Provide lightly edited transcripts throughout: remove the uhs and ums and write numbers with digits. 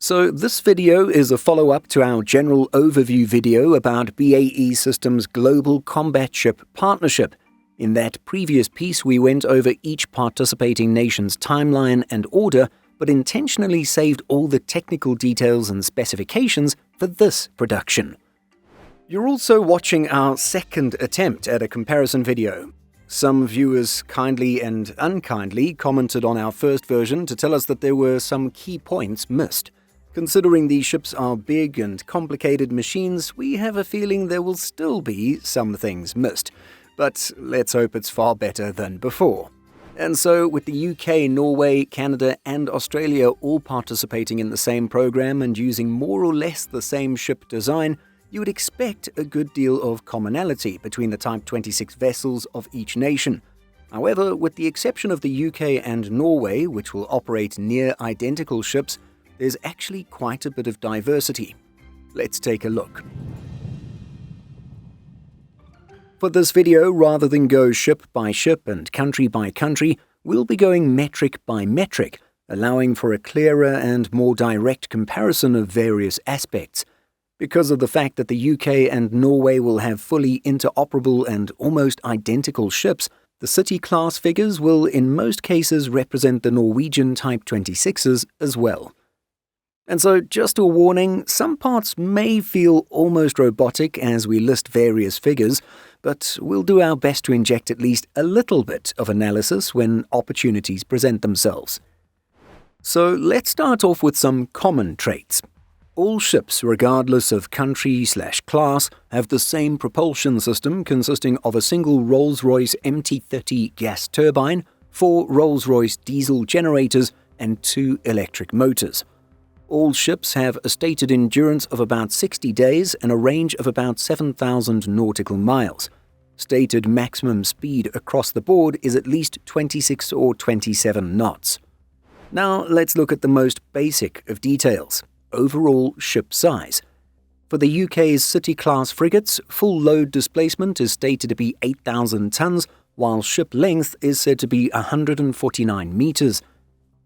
So this video is a follow-up to our general overview video about BAE Systems' Global Combat Ship Partnership. In that previous piece, we went over each participating nation's timeline and order, but intentionally saved all the technical details and specifications for this production. You're also watching our second attempt at a comparison video. Some viewers kindly and unkindly commented on our first version to tell us that there were some key points missed. Considering these ships are big and complicated machines, we have a feeling there will still be some things missed. But let's hope it's far better than before. And so, with the UK, Norway, Canada and Australia all participating in the same program and using more or less the same ship design, you would expect a good deal of commonality between the Type 26 vessels of each nation. However, with the exception of the UK and Norway, which will operate near identical ships, there's actually quite a bit of diversity. Let's take a look. For this video, rather than go ship by ship and country by country, we'll be going metric by metric, allowing for a clearer and more direct comparison of various aspects. Because of the fact that the UK and Norway will have fully interoperable and almost identical ships, the City-class figures will in most cases represent the Norwegian Type 26s as well. And so, just a warning, some parts may feel almost robotic as we list various figures, but we'll do our best to inject at least a little bit of analysis when opportunities present themselves. So let's start off with some common traits. All ships, regardless of country/class, have the same propulsion system consisting of a single Rolls-Royce MT-30 gas turbine, 4 Rolls-Royce diesel generators, and 2 electric motors. All ships have a stated endurance of about 60 days and a range of about 7,000 nautical miles. Stated maximum speed across the board is at least 26 or 27 knots. Now let's look at the most basic of details: overall ship size. For the UK's City-class frigates, full load displacement is stated to be 8,000 tons, while ship length is said to be 149 meters.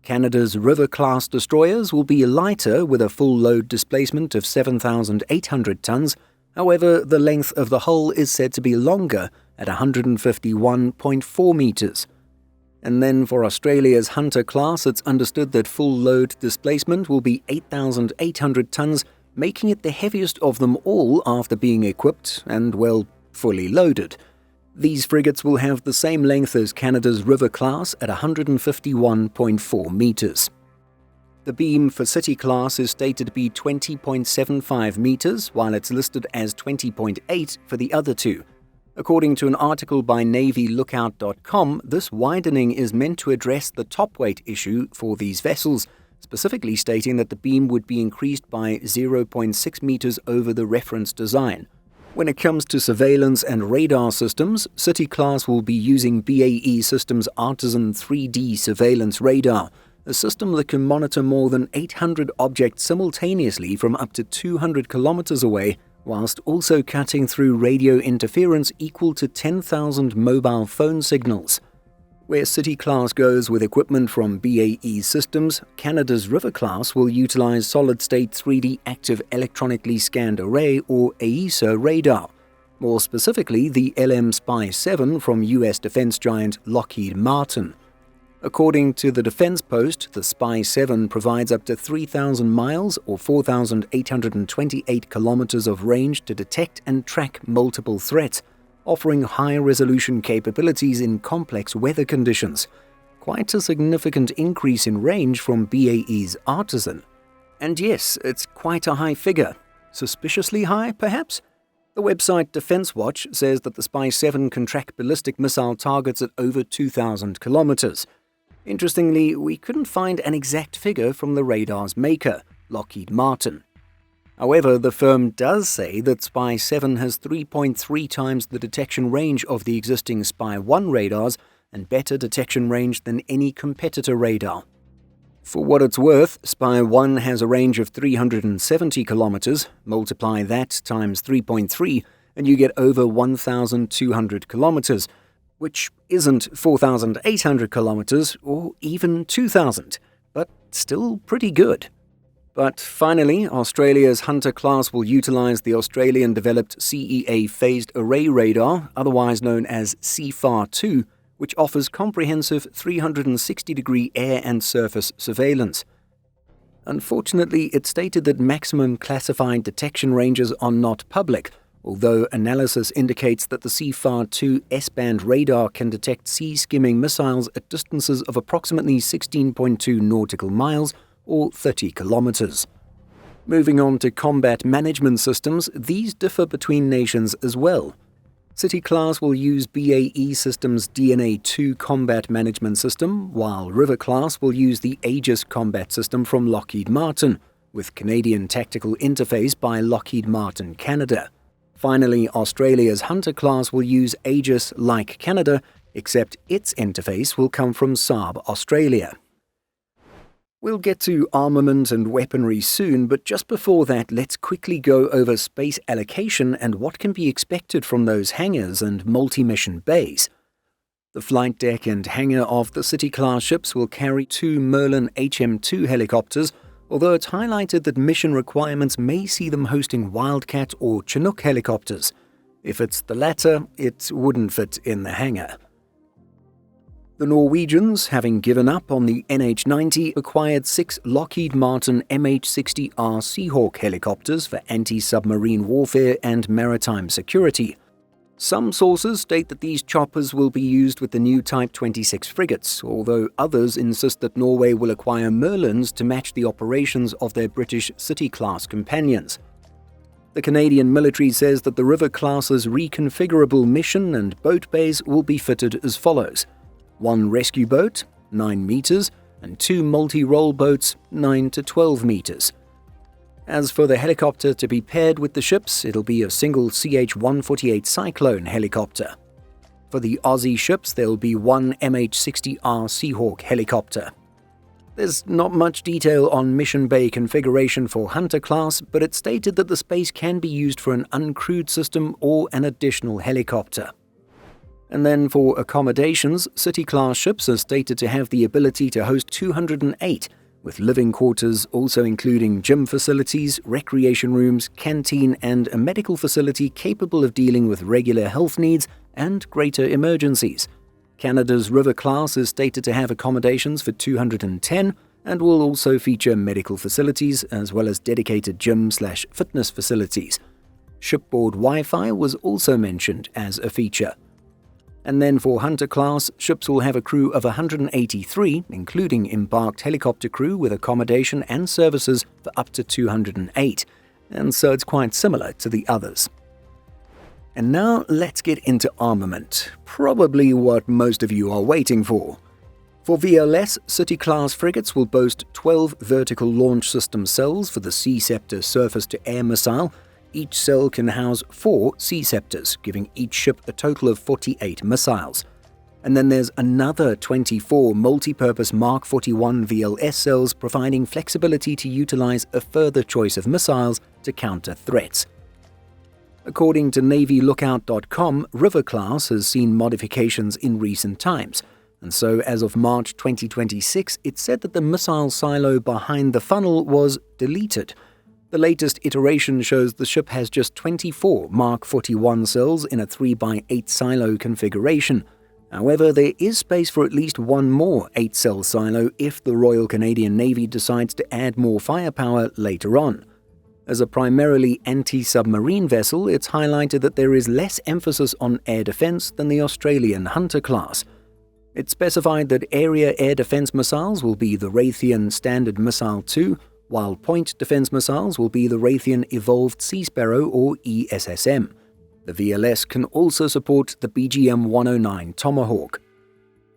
Canada's River-class destroyers will be lighter with a full load displacement of 7,800 tons. However, the length of the hull is said to be longer at 151.4 meters. And then for Australia's Hunter-class, it's understood that full load displacement will be 8,800 tons, making it the heaviest of them all after being equipped and, well, fully loaded. These frigates will have the same length as Canada's River-class at 151.4 meters. The beam for City-class is stated to be 20.75 meters, while it's listed as 20.8 for the other two. According to an article by NavyLookout.com, this widening is meant to address the top weight issue for these vessels, specifically stating that the beam would be increased by 0.6 meters over the reference design. When it comes to surveillance and radar systems, City-class will be using BAE Systems' Artisan 3D surveillance radar, a system that can monitor more than 800 objects simultaneously from up to 200 kilometers away, whilst also cutting through radio interference equal to 10,000 mobile phone signals. Where City-class goes with equipment from BAE Systems, Canada's River-class will utilize solid-state 3D active electronically scanned array or AESA radar. More specifically, the LM Spy-7 from US defense giant Lockheed Martin. According to the Defense Post, the Spy-7 provides up to 3,000 miles or 4,828 kilometers of range to detect and track multiple threats, offering high-resolution capabilities in complex weather conditions. Quite a significant increase in range from BAE's Artisan. And yes, it's quite a high figure. Suspiciously high, perhaps? The website Defense Watch says that the Spy-7 can track ballistic missile targets at over 2,000 kilometers. Interestingly, we couldn't find an exact figure from the radar's maker, Lockheed Martin. However, the firm does say that Spy-7 has 3.3 times the detection range of the existing Spy-1 radars and better detection range than any competitor radar. For what it's worth, Spy-1 has a range of 370 kilometers. Multiply that times 3.3 and you get over 1,200 kilometers, which isn't 4,800 kilometers or even 2,000, but still pretty good. But finally, Australia's Hunter class will utilise the Australian-developed CEA Phased Array Radar, otherwise known as CFAR-2, which offers comprehensive 360-degree air and surface surveillance. Unfortunately, it stated that maximum classified detection ranges are not public, although analysis indicates that the CFAR-2 S-band radar can detect sea-skimming missiles at distances of approximately 16.2 nautical miles or 30 kilometers. Moving on to combat management systems, these differ between nations as well. City class will use BAE Systems' DNA-2 combat management system, while River class will use the Aegis combat system from Lockheed Martin, with Canadian tactical interface by Lockheed Martin Canada. Finally, Australia's Hunter class will use Aegis like Canada, except its interface will come from Saab Australia. We'll get to armament and weaponry soon, but just before that, let's quickly go over space allocation and what can be expected from those hangars and multi-mission bays. The flight deck and hangar of the City-class ships will carry 2 Merlin HM2 helicopters, although it's highlighted that mission requirements may see them hosting Wildcat or Chinook helicopters. If it's the latter, it wouldn't fit in the hangar. The Norwegians, having given up on the NH-90, acquired 6 Lockheed Martin MH-60R Seahawk helicopters for anti-submarine warfare and maritime security. Some sources state that these choppers will be used with the new Type 26 frigates, although others insist that Norway will acquire Merlins to match the operations of their British City-class companions. The Canadian military says that the River class's reconfigurable mission and boat bays will be fitted as follows: 1 rescue boat, 9 meters, and 2 multi-role boats, 9 to 12 meters. As for the helicopter to be paired with the ships, it'll be a single CH-148 Cyclone helicopter. For the Aussie ships, there'll be 1 MH-60R Seahawk helicopter. There's not much detail on mission bay configuration for Hunter class, but it's stated that the space can be used for an uncrewed system or an additional helicopter. And then for accommodations, City-class ships are stated to have the ability to host 208, with living quarters also including gym facilities, recreation rooms, canteen, and a medical facility capable of dealing with regular health needs and greater emergencies. Canada's River class is stated to have accommodations for 210 and will also feature medical facilities as well as dedicated gym/fitness facilities. Shipboard Wi-Fi was also mentioned as a feature. And then for Hunter class, ships will have a crew of 183, including embarked helicopter crew with accommodation and services for up to 208, and so it's quite similar to the others. And now let's get into armament, probably what most of you are waiting for. For VLS, City-class frigates will boast 12 vertical launch system cells for the Sea Scepter surface-to-air missile. Each cell can house 4 Sea Scepters, giving each ship a total of 48 missiles. And then there's another 24 multi-purpose Mark 41 VLS cells providing flexibility to utilize a further choice of missiles to counter threats. According to NavyLookout.com, River class has seen modifications in recent times, and so as of March 2026, it said that the missile silo behind the funnel was deleted. The latest iteration shows the ship has just 24 Mark 41 cells in a 3x8 silo configuration. However, there is space for at least one more 8-cell silo if the Royal Canadian Navy decides to add more firepower later on. As a primarily anti-submarine vessel, it's highlighted that there is less emphasis on air defense than the Australian Hunter class. It specified that area air defense missiles will be the Raytheon Standard Missile 2, while point defense missiles will be the Raytheon Evolved Sea Sparrow or ESSM. The VLS can also support the BGM-109 Tomahawk.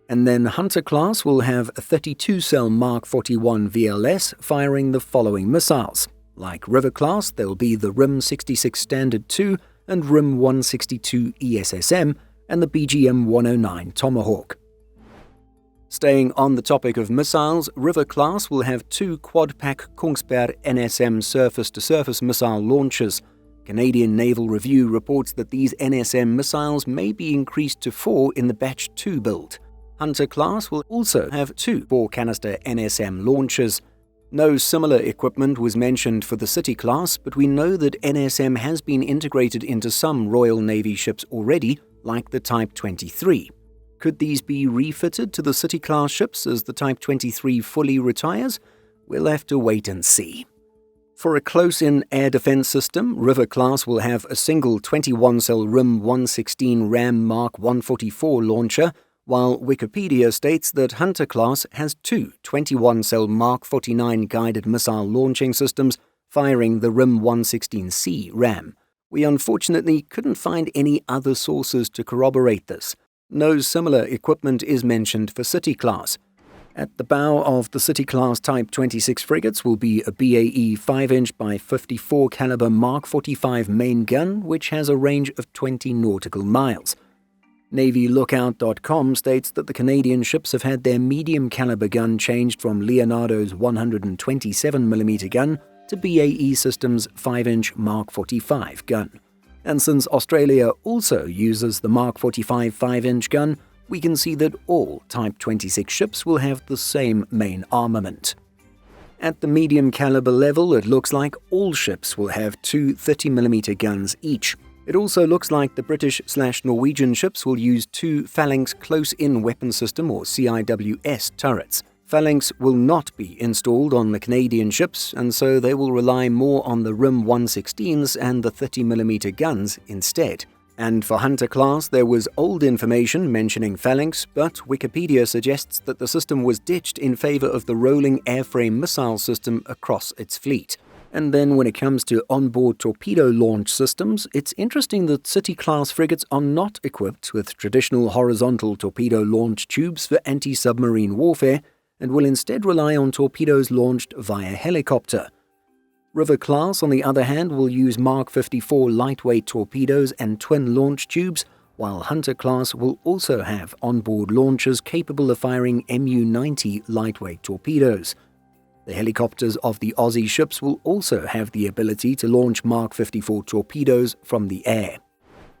And then Hunter class will have a 32-cell Mark 41 VLS firing the following missiles. Like River class, there will be the RIM-66 Standard 2 and RIM-162 ESSM and the BGM-109 Tomahawk. Staying on the topic of missiles, River class will have 2 quad-pack Kongsberg NSM surface-to-surface missile launchers. Canadian Naval Review reports that these NSM missiles may be increased to 4 in the Batch 2 build. Hunter class will also have 2 4-canister NSM launchers. No similar equipment was mentioned for the City class, but we know that NSM has been integrated into some Royal Navy ships already, like the Type 23. Could these be refitted to the City class ships as the Type 23 fully retires? We'll have to wait and see. For a close-in air defense system, River class will have a single 21-cell RIM 116 Ram Mark 144 launcher, while Wikipedia states that Hunter class has two 21-cell Mark 49 guided missile launching systems firing the RIM 116C Ram. We unfortunately couldn't find any other sources to corroborate this. No similar equipment is mentioned for City class. At the bow of the City class Type 26 frigates will be a BAE 5-inch by 54 caliber Mark 45 main gun, which has a range of 20 nautical miles. NavyLookout.com states that the Canadian ships have had their medium caliber gun changed from Leonardo's 127mm gun to BAE Systems' 5-inch Mark 45 gun. And since Australia also uses the Mark 45 5-inch gun, we can see that all Type 26 ships will have the same main armament. At the medium caliber level, it looks like all ships will have two 30mm guns each. It also looks like the British/Norwegian ships will use two Phalanx Close-In Weapon System or CIWS turrets. Phalanx will not be installed on the Canadian ships, and so they will rely more on the RIM 116s and the 30mm guns instead. And for Hunter class, there was old information mentioning Phalanx, but Wikipedia suggests that the system was ditched in favor of the rolling airframe missile system across its fleet. And then when it comes to onboard torpedo launch systems, it's interesting that City-class frigates are not equipped with traditional horizontal torpedo launch tubes for anti-submarine warfare and will instead rely on torpedoes launched via helicopter. River-class, on the other hand, will use Mark 54 lightweight torpedoes and twin launch tubes, while Hunter-class will also have onboard launchers capable of firing Mu-90 lightweight torpedoes. The helicopters of the Aussie ships will also have the ability to launch Mark 54 torpedoes from the air.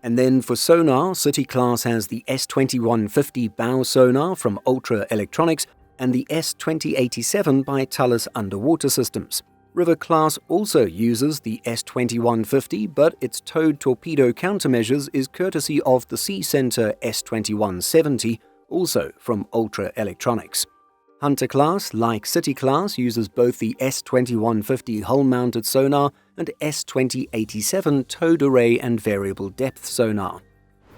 And then for sonar, City class has the S2150 bow sonar from Ultra Electronics and the S2087 by Thales Underwater Systems. River class also uses the S2150, but its towed torpedo countermeasures is courtesy of the Sea Center S2170, also from Ultra Electronics. Hunter class, like City class, uses both the S2150 hull-mounted sonar and S2087 towed array and variable depth sonar.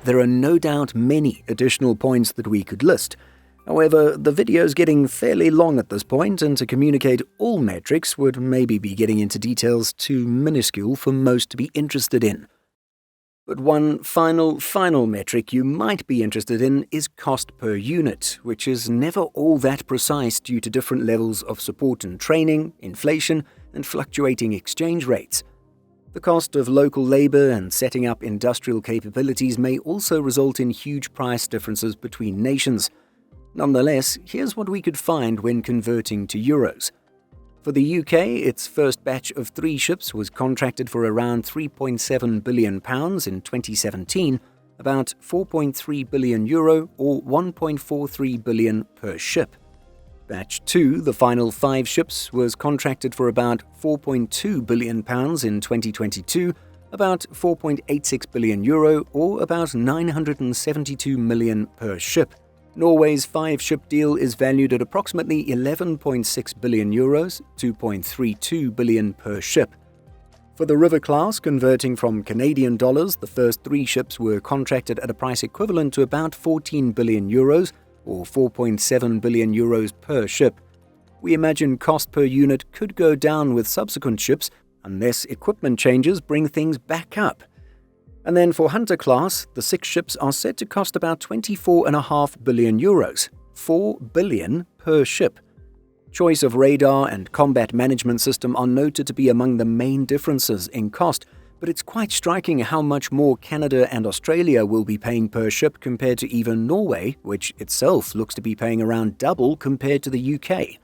There are no doubt many additional points that we could list. However, the video's getting fairly long at this point, and to communicate all metrics would maybe be getting into details too minuscule for most to be interested in. But one final metric you might be interested in is cost per unit, which is never all that precise due to different levels of support and training, inflation, and fluctuating exchange rates. The cost of local labor and setting up industrial capabilities may also result in huge price differences between nations. Nonetheless, here's what we could find when converting to euros. For the UK, its first batch of 3 ships was contracted for around £3.7 billion in 2017, about €4.3 billion or $1.43 billion per ship. Batch 2, the final 5 ships, was contracted for about £4.2 billion in 2022, about €4.86 billion or about $972 million per ship. Norway's 5-ship deal is valued at approximately €11.6 billion, $2.32 billion per ship. For the River class, converting from Canadian dollars, the first 3 ships were contracted at a price equivalent to about €14 billion, or €4.7 billion per ship. We imagine cost per unit could go down with subsequent ships, unless equipment changes bring things back up. And then for Hunter class, the 6 ships are said to cost about €24.5 billion, $4 billion per ship. Choice of radar and combat management system are noted to be among the main differences in cost, but it's quite striking how much more Canada and Australia will be paying per ship compared to even Norway, which itself looks to be paying around double compared to the UK.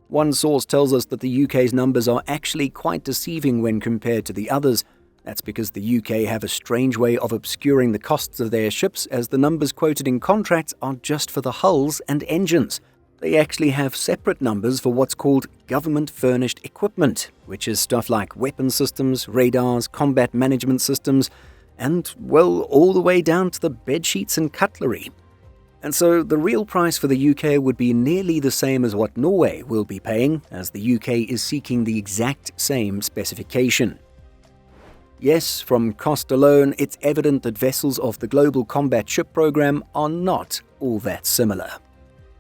One source tells us that the UK's numbers are actually quite deceiving when compared to the others. That's because the UK have a strange way of obscuring the costs of their ships, as the numbers quoted in contracts are just for the hulls and engines. They actually have separate numbers for what's called government-furnished equipment, which is stuff like weapon systems, radars, combat management systems, and, well, all the way down to the bedsheets and cutlery. And so the real price for the UK would be nearly the same as what Norway will be paying, as the UK is seeking the exact same specification. Yes, from cost alone, it's evident that vessels of the Global Combat Ship Program are not all that similar.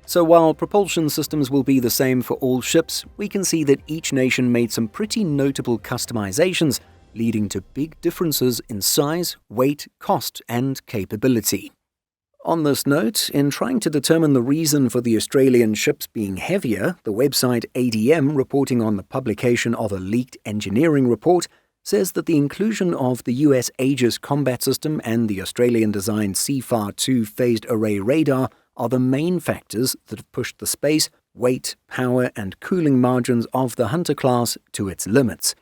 So while propulsion systems will be the same for all ships, we can see that each nation made some pretty notable customizations, leading to big differences in size, weight, cost, and capability. On this note, in trying to determine the reason for the Australian ships being heavier, the website ADM, reporting on the publication of a leaked engineering report, says that the inclusion of the US Aegis combat system and the Australian-designed CFAR-2 phased array radar are the main factors that have pushed the space, weight, power, and cooling margins of the Hunter class to its limits.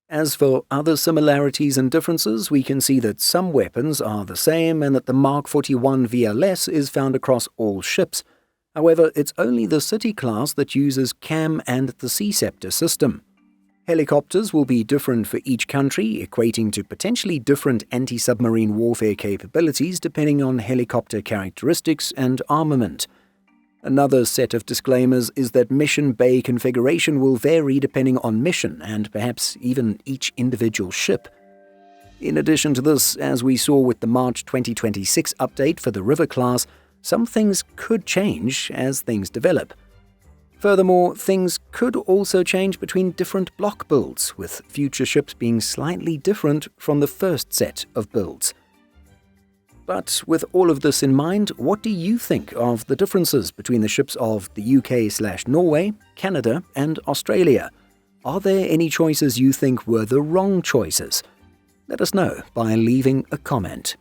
As for other similarities and differences, we can see that some weapons are the same and that the Mark 41 VLS is found across all ships. However, it's only the City class that uses CAM and the Sea Scepter system. Helicopters will be different for each country, equating to potentially different anti-submarine warfare capabilities depending on helicopter characteristics and armament. Another set of disclaimers is that mission bay configuration will vary depending on mission and perhaps even each individual ship. In addition to this, as we saw with the March 2026 update for the River class, some things could change as things develop. Furthermore, things could also change between different block builds, with future ships being slightly different from the first set of builds. But with all of this in mind, what do you think of the differences between the ships of the UK/Norway, Canada, and Australia? Are there any choices you think were the wrong choices? Let us know by leaving a comment.